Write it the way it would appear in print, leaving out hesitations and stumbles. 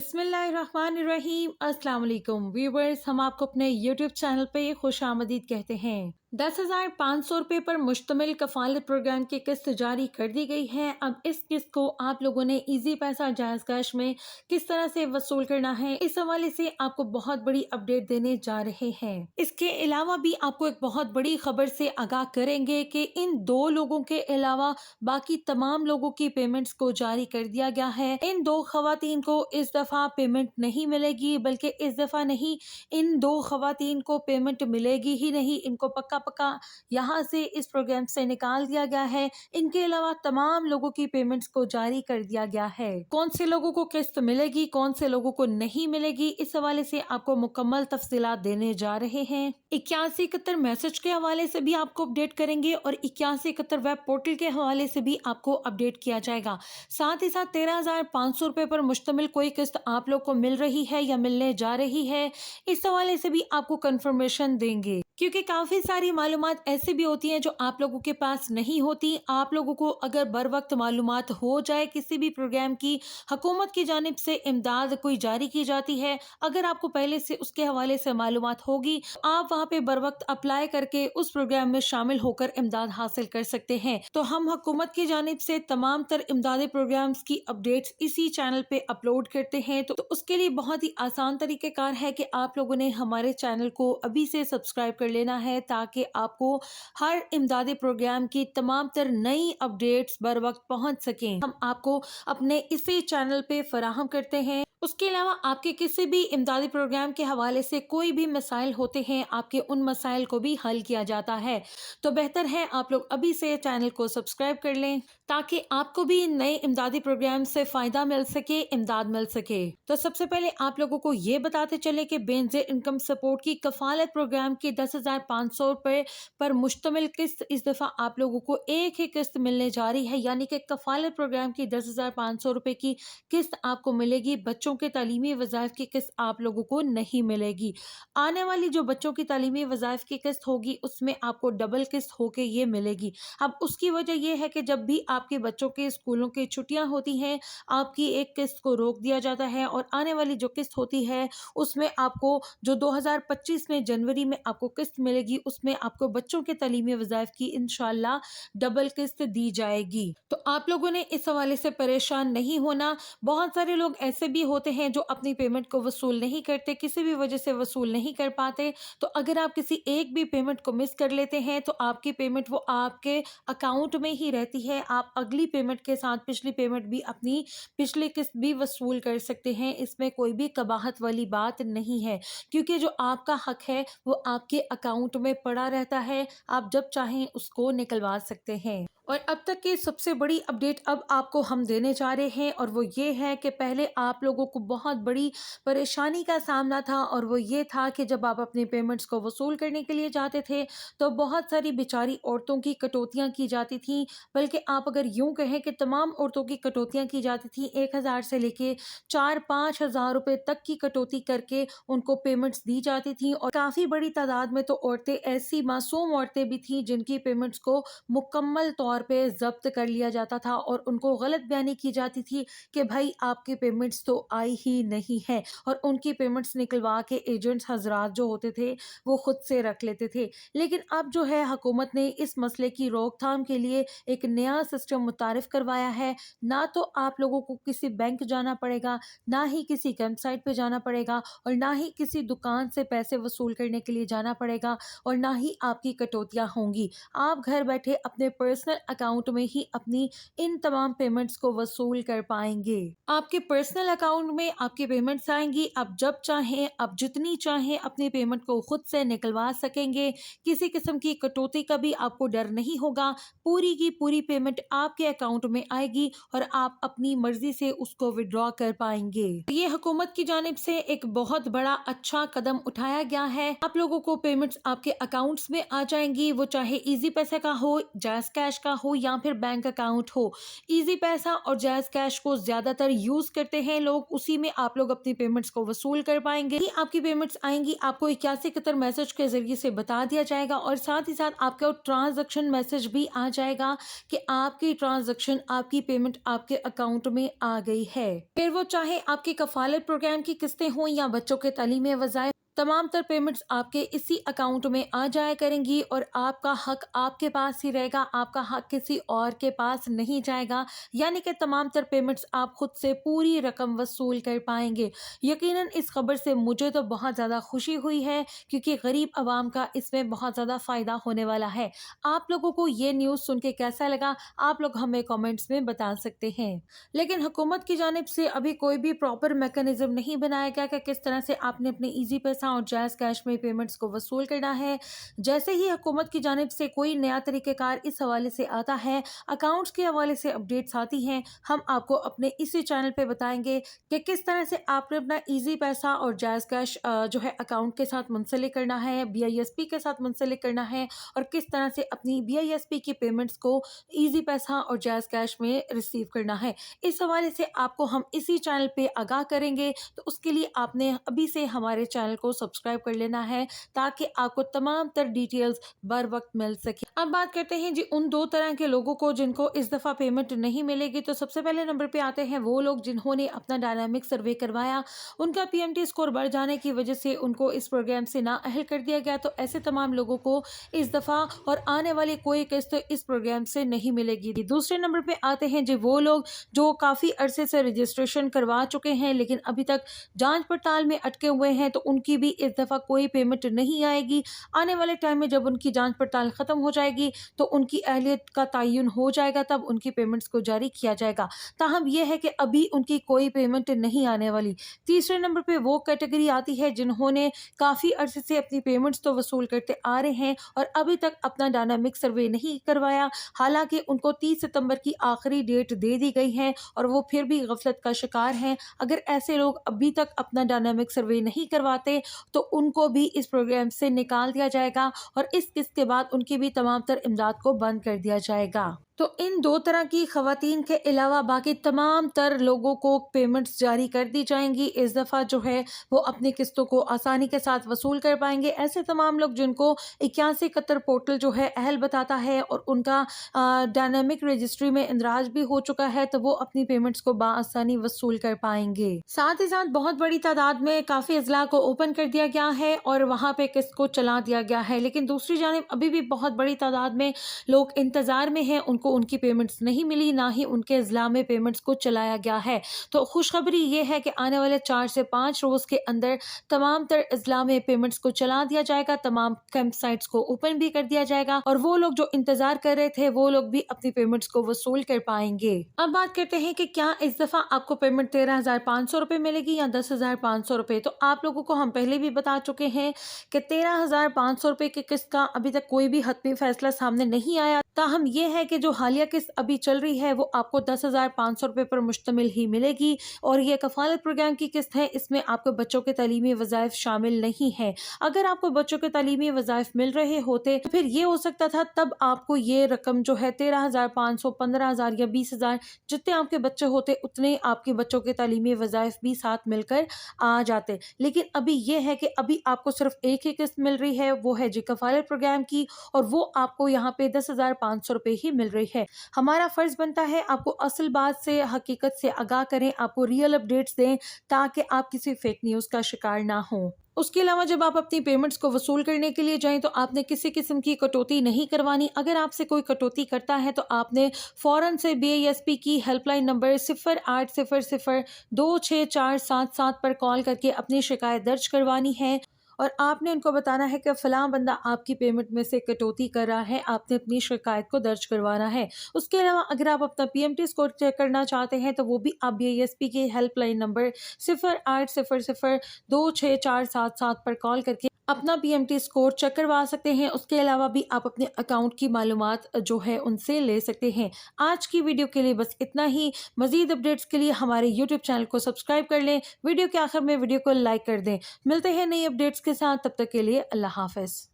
बिस्मिल्लाहिर्रहमानिर्रहीम। अस्सलाम वालेकुम व्यूवर्स, हम आपको अपने यूट्यूब चैनल पे खुश आमदीद कहते हैं। 10,500 रुपये पर मुश्तमिल कफालत प्रोग्राम की किस्त जारी कर दी गई है। अब इस किस्त को आप लोगों ने इजी पैसा जायज़ कैश में किस तरह से वसूल करना है, इस हवाले से आपको बहुत बड़ी अपडेट देने जा रहे हैं। इसके अलावा भी आपको एक बहुत बड़ी खबर से आगाह करेंगे कि इन दो लोगों के अलावा बाकी तमाम लोगों की पेमेंट्स को जारी कर दिया गया है। इन दो खवातीन को इस दफा पेमेंट नहीं मिलेगी, बल्कि इस दफा नहीं, इन दो खवातीन को पेमेंट मिलेगी ही नहीं। इनको पक्का यहाँ से इस प्रोग्राम से निकाल दिया गया है। इनके अलावा तमाम लोगों की पेमेंट्स को जारी कर दिया गया है। कौन से लोगों को किस्त मिलेगी, कौन से लोगों को नहीं मिलेगी, इस हवाले से आपको मुकम्मल तफसीलात देने जा रहे हैं। 8171 मैसेज के हवाले से भी आपको अपडेट करेंगे और 8171 वेब पोर्टल के हवाले से भी आपको अपडेट किया जाएगा। साथ ही साथ 13,500 रुपए पर मुश्तमिल कोई किस्त आप लोग को मिल रही है या मिलने जा रही है, इस हवाले से भी आपको कंफर्मेशन देंगे, क्योंकि काफी सारी मालूमात ऐसी भी होती हैं जो आप लोगों के पास नहीं होती। आप लोगों को अगर बर वक्त मालूमात हो जाए किसी भी प्रोग्राम की, हुकूमत की जानिब से इमदाद कोई जारी की जाती है, अगर आपको पहले से उसके हवाले से मालूमात होगी, आप वहाँ पे बर वक्त अप्लाई करके उस प्रोग्राम में शामिल होकर इमदाद हासिल कर सकते हैं। तो हम हुकूमत की जानिब से तमाम तर इमदादी प्रोग्राम्स की अपडेट्स इसी चैनल पे अपलोड करते हैं। तो उसके लिए बहुत ही आसान तरीक़ेकार है कि आप लोगों ने हमारे चैनल को अभी से सब्सक्राइब कर लेना है, ताकि आपको हर इमदादी प्रोग्राम की तमाम तर नई अपडेट्स बर वक्त पहुंच सकें। हम आपको अपने इसी चैनल पे फराहम करते हैं। उसके अलावा आपके किसी भी इमदादी प्रोग्राम के हवाले से कोई भी मसाइल होते हैं, आपके उन मसाइल को भी हल किया जाता है। तो बेहतर है आप लोग अभी से चैनल को सब्सक्राइब कर लें, ताकि आपको भी नए इमदादी प्रोग्राम से फ़ायदा मिल सके, इमदाद मिल सके। तो सबसे पहले आप लोगों को ये बताते चले कि बेनज़ीर इनकम सपोर्ट की कफालत प्रोग्राम की 10,500 रुपये पर मुश्तमिल किस्त इस दफ़ा आप लोगों को एक ही किस्त मिलने जा रही है, यानी कि कफालत प्रोग्राम की 10,500 रुपये की किस्त आपको मिलेगी। बच्चों के तालीमी वज़ाइफ की किस्त आप लोगों को नहीं मिलेगी। आने वाली जो बच्चों की तालीमी वज़ाइफ की किस्त होगी, उसमें आपको डबल किस्त होके ये मिलेगी। अब उसकी वजह यह है कि जब भी आपके बच्चों के स्कूलों की छुट्टियां होती हैं, आपकी एक किस्त को रोक दिया जाता है और आने वाली जो किस्त होती है उसमें आपको जो 2025 में जनवरी में आपको किस्त मिलेगी, उसमें आपको बच्चों के तालीमी वज़ाइफ की इंशाल्लाह डबल किस्त दी जाएगी। तो आप लोगों ने इस हवाले से परेशान नहीं होना। बहुत सारे लोग ऐसे भी होते हैं जो अपनी पेमेंट को वसूल नहीं करते, किसी भी वजह से वसूल नहीं कर पाते। तो अगर आप किसी एक भी पेमेंट को मिस कर लेते हैं, तो आपकी पेमेंट वो आपके अकाउंट में ही रहती है। आप अगली पेमेंट के साथ पिछली पेमेंट भी, अपनी पिछली किस्त भी वसूल कर सकते हैं। इसमें कोई भी कबाहत वाली बात नहीं है, क्योंकि जो आपका हक है वो आपके अकाउंट में पड़ा रहता है। आप जब चाहें उसको निकलवा सकते हैं। और अब तक की सबसे बड़ी अपडेट अब आपको हम देने जा रहे हैं, और वो ये है कि पहले आप लोगों को बहुत बड़ी परेशानी का सामना था, और वो ये था कि जब आप अपनी पेमेंट्स को वसूल करने के लिए जाते थे तो बहुत सारी बेचारी औरतों की कटौतियां की जाती थी। बल्कि आप अगर यूं कहें कि तमाम औरतों की कटौतियां की जाती थी। 1,000 से लेके 4-5 हज़ार रुपए तक की कटौती करके उनको पेमेंट्स दी जाती थी। और काफ़ी बड़ी तादाद में तो औरतें, ऐसी मासूम औरतें भी थी जिनकी पेमेंट्स को मुकम्मल तौर पे जब्त कर लिया जाता था और उनको गलत बयानी की जाती थी कि भाई आपकी पेमेंट्स तो आई ही नहीं है, और उनकी पेमेंट्स निकलवा के एजेंट्स हजरात जो होते थे वो खुद से रख लेते थे। लेकिन अब जो है हुकूमत ने इस मसले की रोकथाम के लिए एक नया सिस्टम मुतारिफ करवाया है। ना तो आप लोगों को किसी बैंक जाना पड़ेगा, ना ही किसी कैंप साइट पे जाना पड़ेगा, और ना ही किसी दुकान से पैसे वसूल करने के लिए जाना पड़ेगा, और ना ही आपकी कटौतियाँ होंगी। आप घर बैठे अपने पर्सनल अकाउंट में ही अपनी इन तमाम पेमेंट्स को वसूल कर पाएंगे। आपके पर्सनल अकाउंट में आपकी पेमेंट्स आएंगी। आप जब चाहें, आप जितनी चाहें अपनी पेमेंट को खुद से निकलवा सकेंगे। किसी किस्म की कटौती का भी आपको डर नहीं होगा। पूरी की पूरी पेमेंट आपके अकाउंट में आएगी और आप अपनी मर्जी से उसको विड्रॉ कर पाएंगे। ये हुकूमत की जानिब से एक बहुत बड़ा अच्छा कदम उठाया गया है। आप लोगों को पेमेंट्स आपके अकाउंट्स में आ जाएंगी, वो चाहे इजी पैसे का हो, जायज़ कैश का हो या फिर बैंक अकाउंट हो, इजी पैसा और जायज़ कैश को ज़्यादातर यूज़ करते हैं लोग, उसी में आप लोग अपनी पेमेंट्स को वसूल कर पाएंगे। आपकी पेमेंट्स आएंगी आपको 81 कतर मैसेज के जरिए से बता दिया जाएगा और साथ ही साथ आपका ट्रांजैक्शन मैसेज भी आ जाएगा कि आपकी ट्रांजैक्शन, आपकी पेमेंट आपके अकाउंट में आ गई है। फिर वो चाहे आपके कफालत प्रोग्राम की किस्तें हों या बच्चों के तालीमी वज़ाइफ, तमाम तर पेमेंट्स आपके इसी अकाउंट में आ जाया करेंगी और आपका हक आपके पास ही रहेगा, आपका हक किसी और के पास नहीं जाएगा। यानी कि तमाम तर पेमेंट्स आप खुद से पूरी रकम वसूल कर पाएंगे। यकीनन इस खबर से मुझे तो बहुत ज़्यादा खुशी हुई है क्योंकि गरीब आवाम का इसमें बहुत ज़्यादा फ़ायदा होने वाला है। आप लोगों को ये न्यूज़ सुन के कैसा लगा, आप लोग हमें कमेंट्स में बता सकते हैं। लेकिन हुकूमत की जानिब से अभी कोई भी प्रॉपर मैकेनिज्म नहीं बनाया गया कि किस तरह से आपने अपने ईजी पैसा और जायज़ कैश में पेमेंट्स को वसूल करना है। जैसे ही हुकूमत की जानिब से कोई नया तरीक़ेकार इस हवाले से आता है, अकाउंट्स के हवाले से अपडेट्स आती हैं, हम आपको अपने इसी चैनल पे बताएंगे कि किस तरह से आपने अपना ईजी पैसा और जायज़ कैश जो है अकाउंट के साथ मुंसलिक करना है, BISP के साथ मुंसलिक करना है और किस तरह से अपनी BISP की पेमेंट्स को ईजी पैसा और जायज़ कैश में रिसीव करना है। इस हवाले से आपको हम इसी चैनल पे आगाह करेंगे, तो उसके लिए आपने अभी से हमारे चैनल को सब्सक्राइब कर लेना है ताकि आपको तमाम तर डिटेल्स बर वक्त मिल सके। अब बात करते हैं जी उन दो तरह के लोगों को जिनको इस दफ़ा पेमेंट नहीं मिलेगी। तो सबसे पहले नंबर पे आते हैं वो लोग जिन्होंने अपना डायनामिक सर्वे करवाया, उनका PMT स्कोर बढ़ जाने की वजह से उनको इस प्रोग्राम से नाअहल कर दिया गया। तो ऐसे तमाम लोगों को इस दफ़ा और आने वाली कोई किस्त इस प्रोग्राम से नहीं मिलेगी। दूसरे नंबर पे आते हैं जी वो लोग जो काफ़ी अरसे से रजिस्ट्रेशन करवा चुके हैं लेकिन अभी तक जांच पड़ताल में अटके हुए हैं, तो उनकी भी इस दफ़ा कोई पेमेंट नहीं आएगी। आने वाले टाइम में जब उनकी जांच पड़ताल ख़त्म हो जाएगी तो उनकी अहलियत का तयन हो जाएगा, तब उनकी पेमेंट्स को जारी किया जाएगा। ताहम यह है कि अभी उनकी कोई पेमेंट नहीं आने वाली। तीसरे नंबर पे वो कैटेगरी आती है जिन्होंने काफ़ी अरसे से अपनी पेमेंट्स तो वसूल करते आ रहे हैं और अभी तक अपना डायनामिक सर्वे नहीं करवाया, हालांकि उनको 30 सितंबर की आखिरी डेट दे दी गई है और वो फिर भी गफलत का शिकार हैं। अगर ऐसे लोग अभी तक अपना डायनामिक सर्वे नहीं करवाते तो उनको भी इस प्रोग्राम से निकाल दिया जाएगा और इस किस्त के बाद उनकी भी तमाम तर इमदाद को बंद कर दिया जाएगा। तो इन दो तरह की खवातीन के अलावा बाकी तमाम तर लोगों को पेमेंट्स जारी कर दी जाएंगी। इस दफ़ा जो है वो अपनी किस्तों को आसानी के साथ वसूल कर पाएंगे। ऐसे तमाम लोग जिनको 81 कतर पोर्टल जो है अहल बताता है और उनका डायनामिक रजिस्ट्री में इंदराज भी हो चुका है, तो वो अपनी पेमेंट्स को बाआसानी वसूल कर पाएंगे। साथ ही साथ बहुत बड़ी तादाद में काफ़ी अजला को ओपन कर दिया गया है और वहाँ पे किस्त को चला दिया गया है, लेकिन दूसरी जानिब अभी भी बहुत बड़ी तादाद में लोग इंतज़ार में हैं, उनको उनकी पेमेंट्स नहीं मिली, ना ही उनके अजला में पेमेंट्स को चलाया गया है। तो खुशखबरी ये है कि आने वाले 4 से 5 रोज़ के अंदर तमाम तर अजला में पेमेंट्स को चला दिया जाएगा, तमाम कैंप साइट्स को ओपन भी कर दिया जाएगा और वो लोग जो इंतजार कर रहे थे वो लोग भी अपनी पेमेंट्स को वसूल कर पाएंगे। अब बात करते हैं कि क्या इस दफ़ा आपको पेमेंट 13,500 रुपये मिलेगी या 10,500 रुपये। तो आप लोगों को हम पहले भी बता चुके हैं कि 13,500 रुपये की किस्त का अभी तक कोई भी हतमी फैसला सामने नहीं आया। ताहम यह है कि जो हालिया किस्त अभी चल रही है वो आपको 10,500 रुपये पर मुश्तमिल ही मिलेगी और ये कफालत प्रोग्राम की किस्त है, इसमें आपको बच्चों के तालीमी वज़ाइफ शामिल नहीं है। अगर आपको बच्चों के तालीमी वज़ाइफ मिल रहे होते तो फिर ये हो सकता था तब आपको ये रकम जो है 13,500, 15,000 या 20,000 जितने आपके बच्चे होते उतने आपके बच्चों के तालीमी वज़ाइफ भी साथ मिलकर आ जाते। लेकिन अभी ये है कि अभी आपको सिर्फ एक ही किस्त मिल रही है, वो है जी कफालत प्रोग्राम की, और वो आपको यहाँ पे 10,500 रुपये ही मिल रही है। हमारा फर्ज बनता है आपको असल बात से, हकीकत से आगाह करें, आपको रियल अपडेट्स दें ताकि आप किसी फेक न्यूज़ का शिकार ना हो। उसके अलावा जब आप अपनी पेमेंट्स को वसूल करने के लिए जाएं तो आपने किसी किस्म की कटौती नहीं करवानी। अगर आपसे कोई कटौती करता है तो आपने फ़ौरन से BISP की हेल्पलाइन नंबर 0800-26477 पर कॉल करके अपनी शिकायत दर्ज करवानी है और आपने उनको बताना है कि फ़लाँ बंदा आपकी पेमेंट में से कटौती कर रहा है, आपने अपनी शिकायत को दर्ज करवाना है। उसके अलावा अगर आप अपना PMT स्कोर चेक करना चाहते हैं तो वो भी आप BISP की हेल्पलाइन नंबर 0800-26477 पर कॉल करके अपना PMT स्कोर चेक करवा सकते हैं। उसके अलावा भी आप अपने अकाउंट की मालूमात जो है उनसे ले सकते हैं। आज की वीडियो के लिए बस इतना ही। मज़ीद अपडेट्स के लिए हमारे YouTube चैनल को सब्सक्राइब कर लें। वीडियो के आखिर में वीडियो को लाइक कर दें। मिलते हैं नई अपडेट्स के साथ, तब तक के लिए अल्लाह हाफ़िज़।